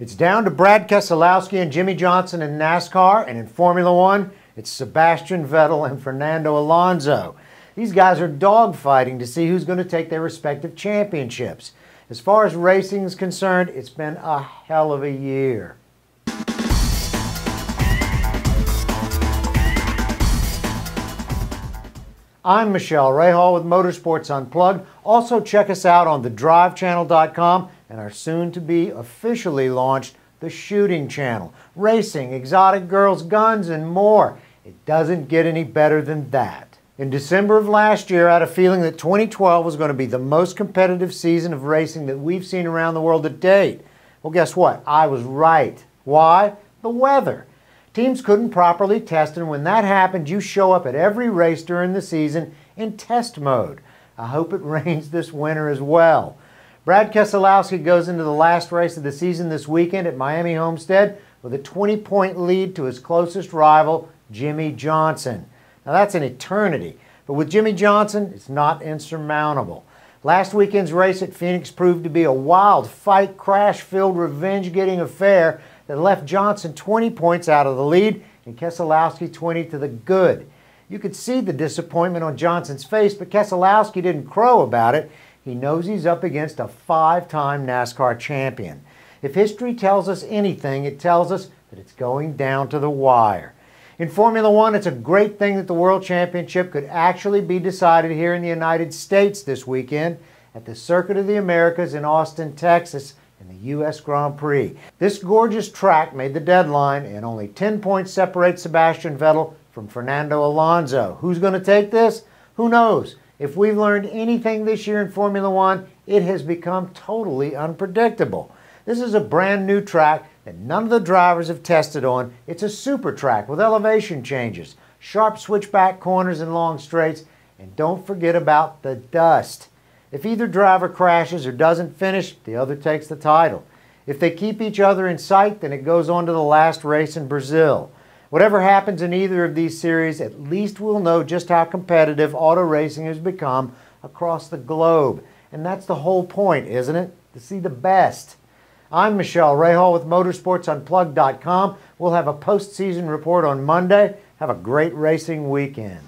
It's down to Brad Keselowski and Jimmie Johnson in NASCAR, and in Formula One, it's Sebastian Vettel and Fernando Alonso. These guys are dogfighting to see who's going to take their respective championships. As far as racing is concerned, it's been a hell of a year. I'm Michelle Rahal with Motorsports Unplugged. Also check us out on thedrivechannel.com and our soon-to-be officially launched The Shooting Channel. Racing, exotic girls, guns, and more. It doesn't get any better than that. In December of last year, I had a feeling that 2012 was going to be the most competitive season of racing that we've seen around the world to date. Well, guess what? I was right. Why? The weather. Teams couldn't properly test, and when that happens, you show up at every race during the season in test mode. I hope it rains this winter as well. Brad Keselowski goes into the last race of the season this weekend at Miami Homestead with a 20-point lead to his closest rival, Jimmie Johnson. Now that's an eternity, but with Jimmie Johnson, it's not insurmountable. Last weekend's race at Phoenix proved to be a wild fight, crash-filled, revenge-getting affair that left Johnson 20 points out of the lead and Keselowski 20 to the good. You could see the disappointment on Johnson's face, but Keselowski didn't crow about it. He knows he's up against a 5-time NASCAR champion. If history tells us anything, it tells us that it's going down to the wire. In Formula One, it's a great thing that the World Championship could actually be decided here in the United States this weekend at the Circuit of the Americas in Austin, Texas, in the U.S. Grand Prix. This gorgeous track made the deadline, and only 10 points separate Sebastian Vettel from Fernando Alonso. Who's going to take this? Who knows? If we've learned anything this year in Formula One, it has become totally unpredictable. This is a brand new track that none of the drivers have tested on. It's a super track with elevation changes, sharp switchback corners and long straights, and don't forget about the dust. If either driver crashes or doesn't finish, the other takes the title. If they keep each other in sight, then it goes on to the last race in Brazil. Whatever happens in either of these series, at least we'll know just how competitive auto racing has become across the globe. And that's the whole point, isn't it? To see the best. I'm Michelle Rahal with MotorsportsUnplugged.com. We'll have a postseason report on Monday. Have a great racing weekend.